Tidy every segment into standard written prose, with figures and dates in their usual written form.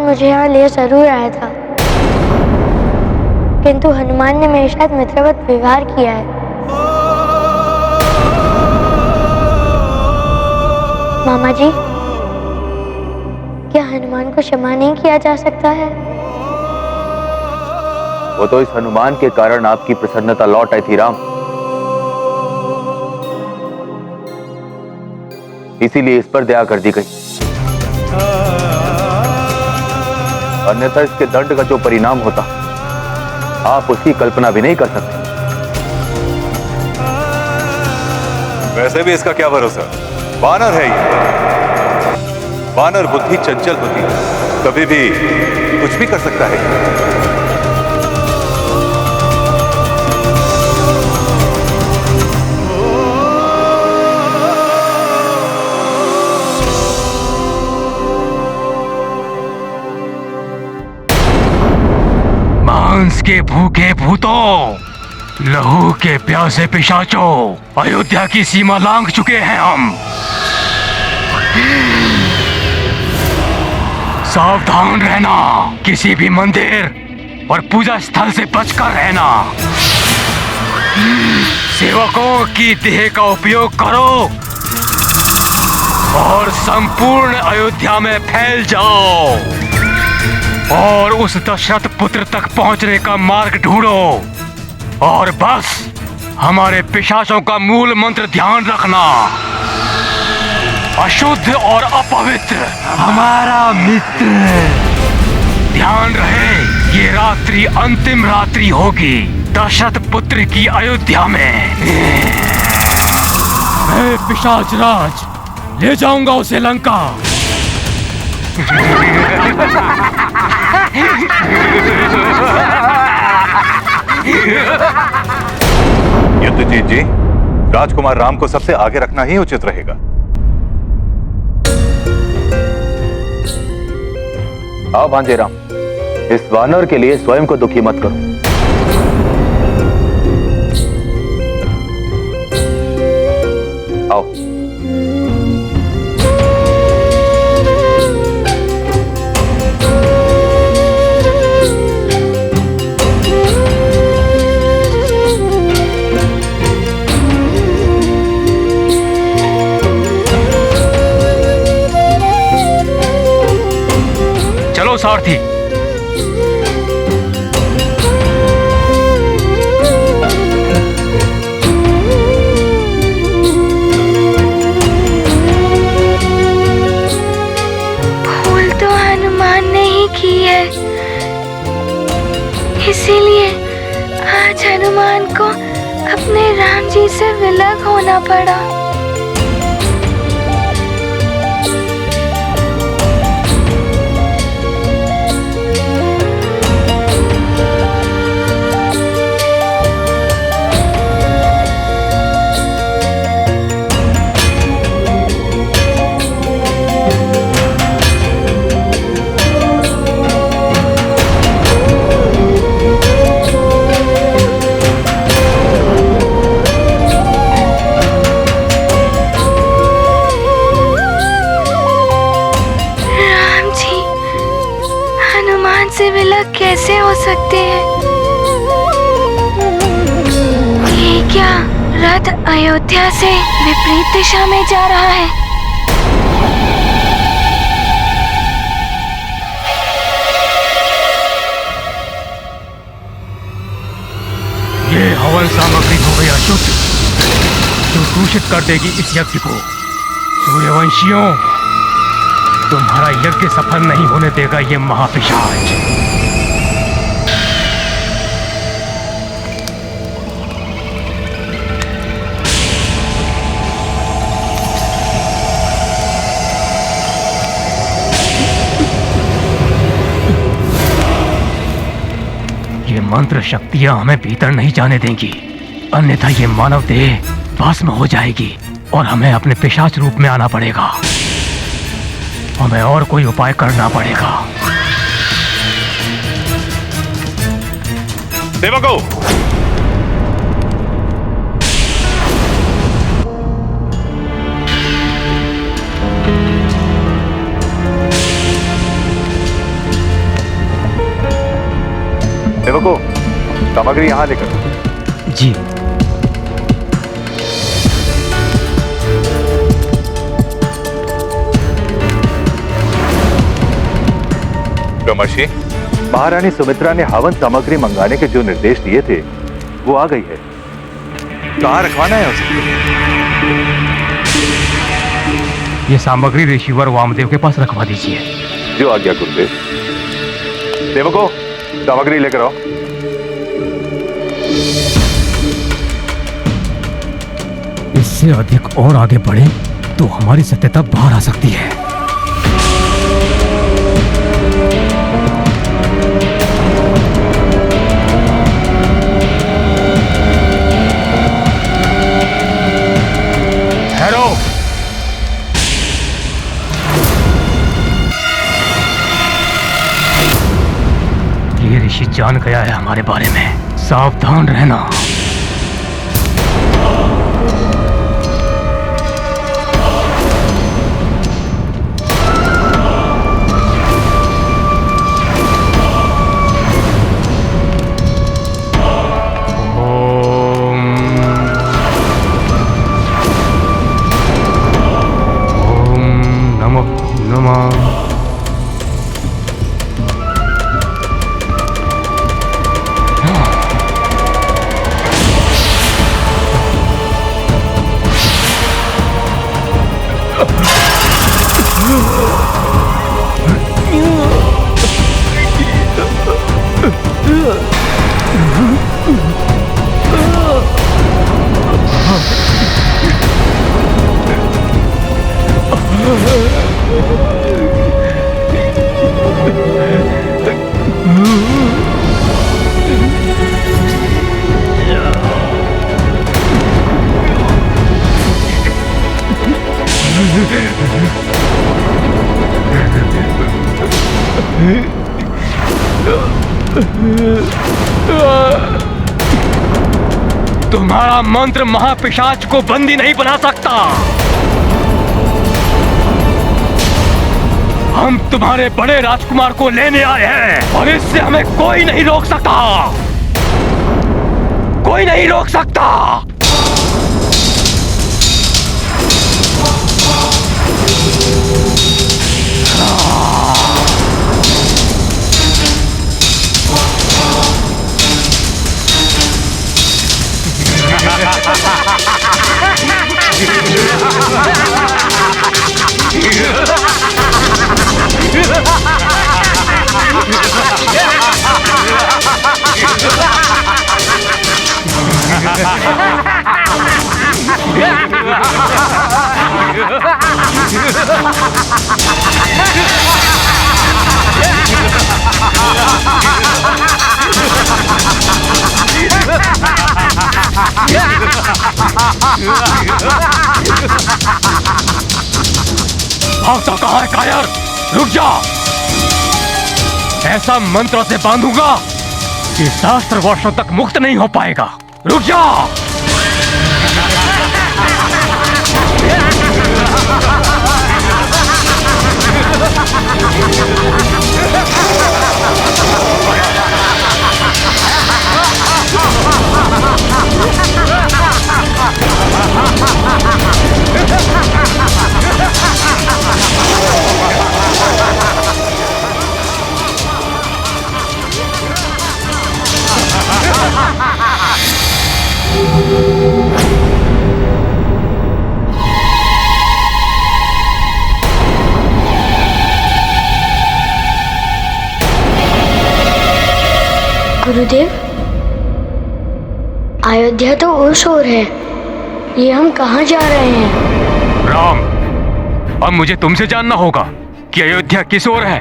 मुझे यहाँ ले जरूर आया था, किंतु हनुमान ने मेरे साथ मित्रवत व्यवहार किया है। मामा जी, क्या हनुमान को क्षमा नहीं किया जा सकता है? वो तो इस हनुमान के कारण आपकी प्रसन्नता लौट आई थी राम, इसीलिए इस पर दया कर दी गई। अन्यथा इसके दंड का जो परिणाम होता आप उसकी कल्पना भी नहीं कर सकते। वैसे भी इसका क्या भरोसा, वानर है ये। वानर बुद्धि चंचल होती है, कभी भी कुछ भी कर सकता है। मांस के भूखे भूतों, लहू के प्यासे पिशाचों, अयोध्या की सीमा लांघ चुके हैं हम। सावधान रहना, किसी भी मंदिर और पूजा स्थल से बचकर रहना। सेवकों की देह का उपयोग करो और संपूर्ण अयोध्या में फैल जाओ और उस दशरथ पुत्र तक पहुंचने का मार्ग ढूंढो। और बस हमारे पिशाचों का मूल मंत्र ध्यान रखना, अशुद्ध और अपवित्र हमारा मित्र। ध्यान रहे, ये रात्रि अंतिम रात्रि होगी दशरथ पुत्र की अयोध्या में। मैं पिशाच राज ले जाऊंगा उसे लंका। युद्धजीत जी, राजकुमार राम को सबसे आगे रखना ही उचित रहेगा। आओ भांजे राम, इस वानर के लिए स्वयं को दुखी मत करो। आओ। चलो सारथी। भूल तो हनुमान ने ही की है, इसीलिए आज हनुमान को अपने राम जी से विलग होना पड़ा। से विलग कैसे हो सकते हैं? ये क्या रथ अयोध्या से विपरीत दिशा में जा रहा है? ये हवन सामग्री हो गई अशुद्ध, जो दूषित कर देगी इस यज्ञ को। सूर्यवंशियों, तुम्हारा यज्ञ सफल नहीं होने देगा ये महापिशाच। ये मंत्र शक्तियां हमें भीतर नहीं जाने देंगी, अन्यथा ये मानव देह भस्म हो जाएगी और हमें अपने पिशाच रूप में आना पड़ेगा। हमें और कोई उपाय करना पड़ेगा। सेवकों, सेवको, सामग्री यहां लेकर। जी। ब्रह्मर्षि, महारानी सुमित्रा ने हवन सामग्री मंगाने के जो निर्देश दिए थे वो आ गई है। कहां रखवाना है उसे? ये सामग्री ऋषिवर वामदेव के पास रखवा दीजिए। जो आज्ञा गुरुदेव। सेवको, सामग्री लेकर आओ। इससे अधिक और आगे बढ़े तो हमारी सत्यता बाहर आ सकती है। ये ऋषि जान गया है हमारे बारे में, सावधान रहना। ओम नमः नमः। तुम्हारा मंत्र महापिशाच को बंदी नहीं बना सकता। हम तुम्हारे बड़े राजकुमार को लेने आए हैं और इससे हमें कोई नहीं रोक सकता, कोई नहीं रोक सकता। भागता कहाँ है कायर? रुक जा। ऐसा मंत्रों से बांधूंगा कि सहस्त्र वर्षों तक मुक्त नहीं हो पाएगा। रुक जा। गुरुदेव, अयोध्या तो उस ओर है, ये हम कहाँ जा रहे हैं? राम, अब मुझे तुमसे जानना होगा कि अयोध्या किस ओर है।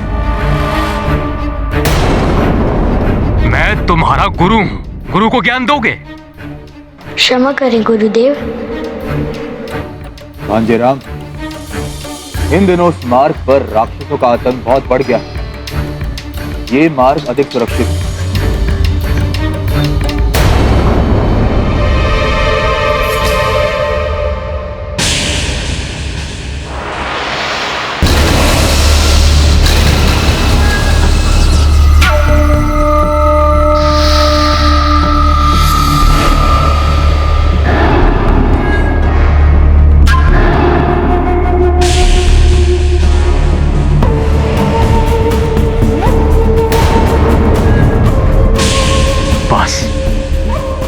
मैं तुम्हारा गुरु हूँ, गुरु को ज्ञान दोगे? क्षमा करें गुरुदेव। भांजे राम, इन दिनों उस मार्ग पर राक्षसों का आतंक बहुत बढ़ गया है। ये मार्ग अधिक सुरक्षित है।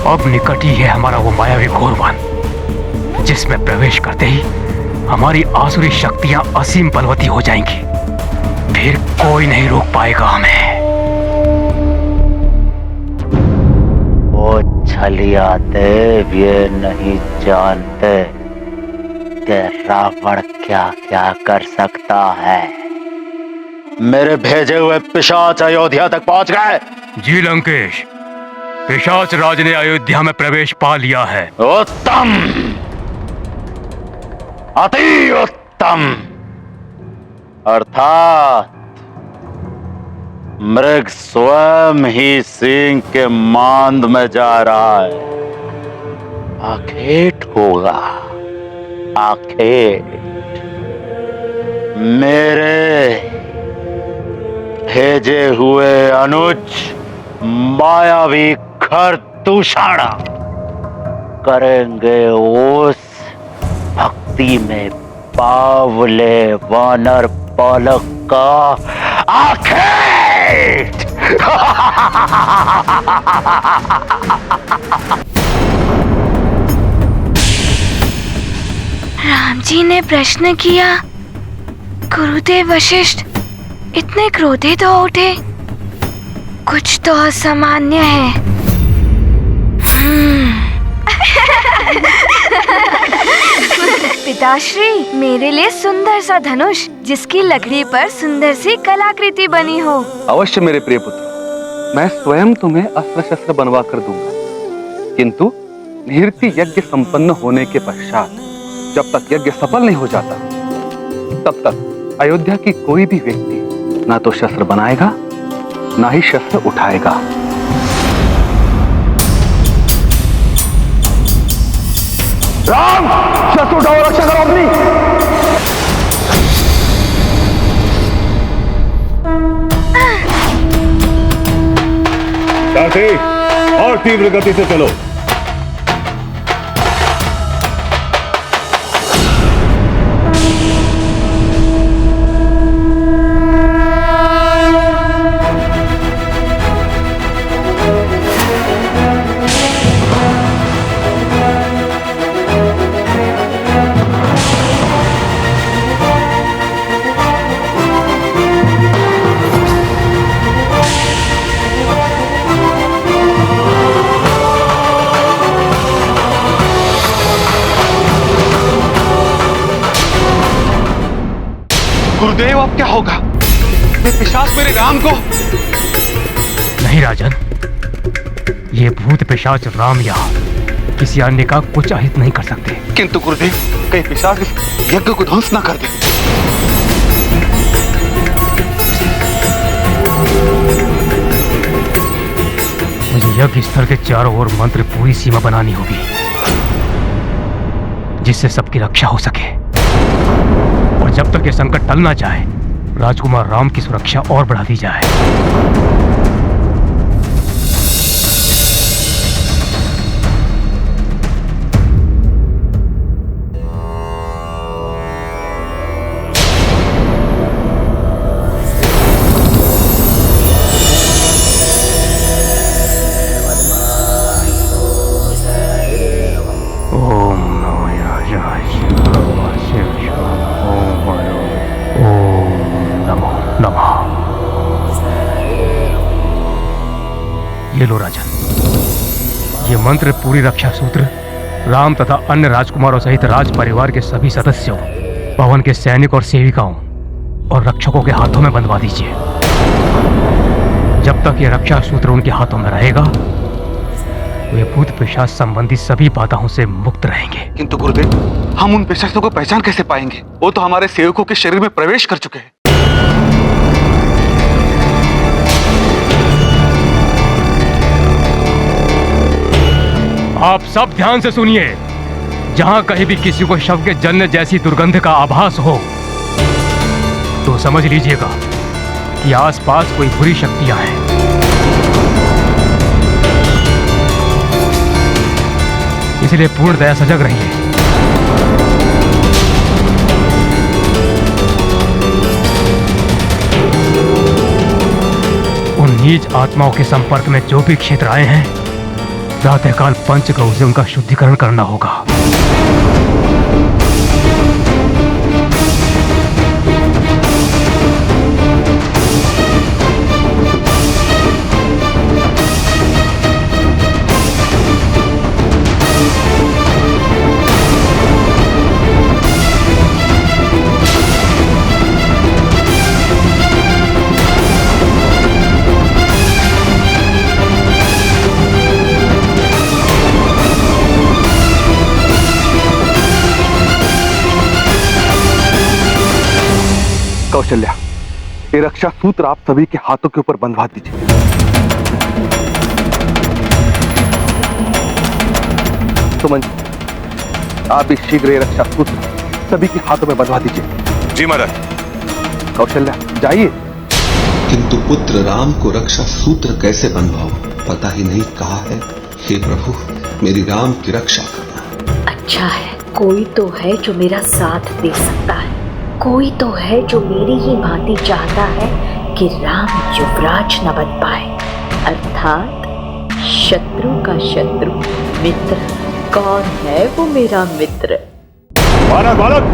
अब निकट ही है हमारा वो मायावी घोरवन, जिसमें प्रवेश करते ही हमारी आसुरी शक्तियां असीम बलवती हो जाएंगी। फिर कोई नहीं रोक पाएगा हमें। वो छलिया देव ये नहीं जानते कि रावण क्या क्या कर सकता है। मेरे भेजे हुए पिशाच अयोध्या तक पहुंच गए। जी लंकेश, पिशाच राज ने अयोध्या में प्रवेश पा लिया है। उत्तम, अति उत्तम। अर्थात मृग स्वयं ही सिंह के मांद में जा रहा है। आखेट होगा, आखेट। मेरे भेजे हुए अनुज मायावी खरदूषण करेंगे उस भक्ति में बावले वानर बालक का आखेट। राम जी ने प्रश्न किया, गुरुदेव वशिष्ठ इतने क्रोधित हो उठे। कुछ तो असामान्य है। पिताश्री, मेरे लिए सुंदर सा धनुष जिसकी लकड़ी पर सुंदर सी कलाकृति बनी हो। अवश्य मेरे प्रिय पुत्र, मैं स्वयं तुम्हें अस्त्र शस्त्र बनवा कर दूंगा। किंतु निहृति यज्ञ संपन्न होने के पश्चात जब तक यज्ञ सफल नहीं हो जाता, तब तक अयोध्या की कोई भी व्यक्ति ना तो शस्त्र बनाएगा, ना ही शस्त्र उठाएगा। राम, शस्त्र उठाओ, रक्षा करो अपनी। साथी, और तीव्र गति से चलो। गुरुदेव, अब क्या होगा? ये पिशाच मेरे राम को। नहीं राजन, ये भूत पिशाच राम या किसी अन्य का कुछ अहित नहीं कर सकते। किंतु गुरुदेव, कहीं पिशाच इस यज्ञ को ध्वंस ना कर दे। मुझे यज्ञ स्थल के चारों ओर मंत्र पूरी सीमा बनानी होगी, जिससे सबकी रक्षा हो सके। और जब तक ये संकट टल ना जाए, राजकुमार राम की सुरक्षा और बढ़ा दी जाए। ये लो राजन, ये मंत्र पूरी रक्षा सूत्र राम तथा अन्य राजकुमारों सहित राज परिवार के सभी सदस्यों, पवन के सैनिक और सेविकाओं और रक्षकों के हाथों में बंधवा दीजिए। जब तक ये रक्षा सूत्र उनके हाथों में रहेगा, वे भूत पिशाच संबंधी सभी बाधाओं से मुक्त रहेंगे। किंतु गुरुदेव, हम उन पिशाचों को पहचान कैसे पाएंगे? वो तो हमारे सेवकों के शरीर में प्रवेश कर चुके हैं। आप सब ध्यान से सुनिए। जहां कहीं भी किसी को शव के जलने जैसी दुर्गंध का आभास हो, तो समझ लीजिएगा कि आसपास कोई बुरी शक्तियां हैं। इसलिए पूर्णतया सजग रहिए। उन नीच आत्माओं के संपर्क में जो भी क्षेत्र आए हैं, प्रातःकाल पंचगौ से उनका शुद्धिकरण करना होगा। कौशल्या, ये रक्षा सूत्र आप सभी के हाथों के ऊपर बंधवा दीजिए। सुमन जी, आप भी शीघ्र ये रक्षा सूत्र सभी के हाथों में बंधवा दीजिए। जी महाराज। कौशल्या, जाइए। किंतु पुत्र राम को रक्षा सूत्र कैसे बंधवाऊं, पता ही नहीं कहा है। हे प्रभु, मेरी राम की रक्षा करना। अच्छा है, कोई तो है जो मेरा साथ दे सकता है, कोई तो है जो मेरी ही भांति चाहता है कि राम युवराज न बन पाए, अर्थात शत्रु का शत्रु मित्र। कौन है वो मेरा मित्र? बालक बालक,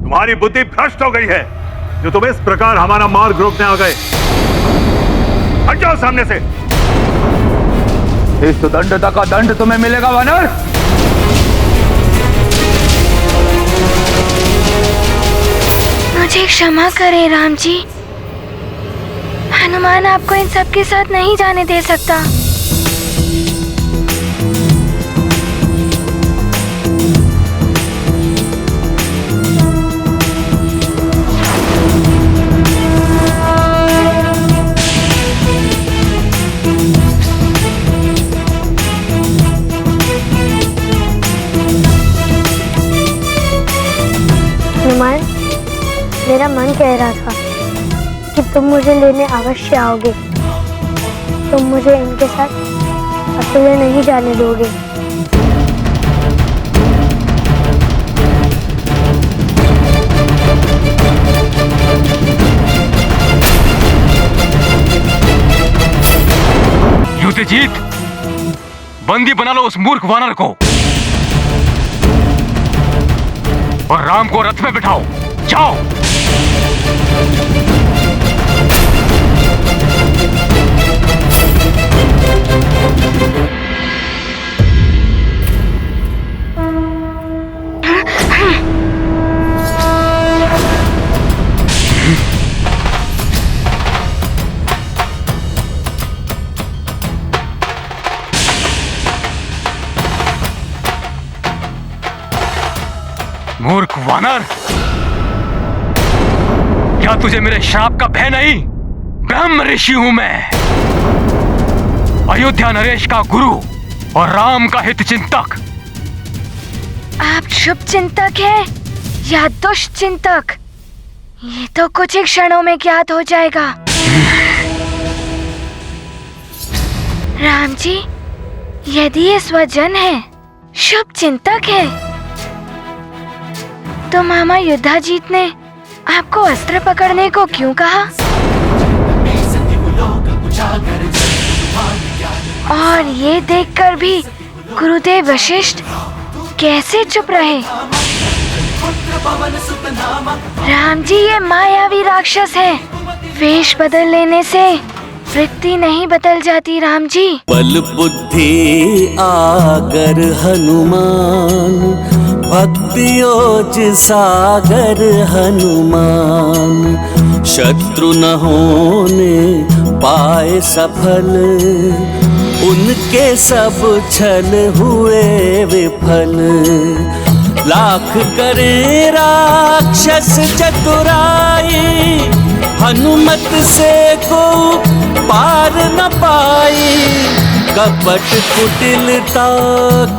तुम्हारी बुद्धि भ्रष्ट हो गई है जो तुम इस प्रकार हमारा मार्ग रोकने आ गए। हट जाओ सामने से। इस दंडता का दंड तुम्हें मिलेगा वानर। मुझे क्षमा करें राम जी, हनुमान आपको इन सब के साथ नहीं जाने दे सकता। हनुमान, मेरा मन कह रहा था कि तुम मुझे लेने अवश्य आओगे। तुम मुझे इनके साथ अकेले नहीं जाने दोगे। युधिजीत, बंदी बना लो उस मूर्ख वानर को और राम को रथ में बिठाओ। जाओ। मूर्ख वानर, क्या तुझे मेरे श्राप का भय नहीं? ब्रह्म ऋषि हूं मैं, अयोध्या नरेश का गुरु और राम का हित चिंतक। आप शुभ चिंतक हैं या दुष्ट चिंतक, ये तो कुछ ही क्षणों में ज्ञात हो जाएगा। राम जी, यदि ये स्वजन है, शुभ चिंतक है, तो मामा युद्धाजीत ने आपको अस्त्र पकड़ने को क्यों कहा? और ये देखकर भी गुरुदेव वशिष्ठ कैसे चुप रहे? राम जी, ये मायावी राक्षस है। वेश बदल लेने से वृत्ति नहीं बदल जाती राम जी। बल बुद्धि आगर हनुमान, भक्तियोज सागर हनुमान। शत्रु न होने पाए सफल, उनके सब छल हुए विफल। लाख करे राक्षस चतुराई, हनुमत से को पार न पाई। कपट कुटिलता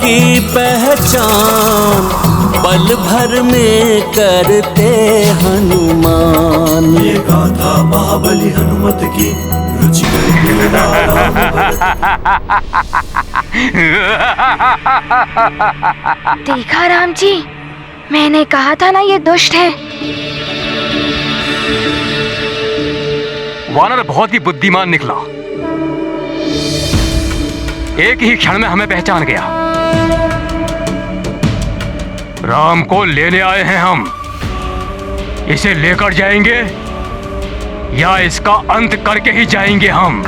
की पहचान, पल भर में करते हनुमान। ये गाथा महाबली हनुमत की, रुचिकर देखा राम जी, मैंने कहा था ना ये दुष्ट है। वानर बहुत ही बुद्धिमान निकला। एक ही क्षण में हमें पहचान गया। राम को लेने आए हैं हम। इसे लेकर जाएंगे या इसका अंत करके ही जाएंगे हम।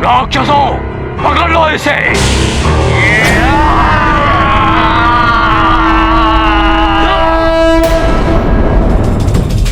राक्षसों, पकड़ लो इसे।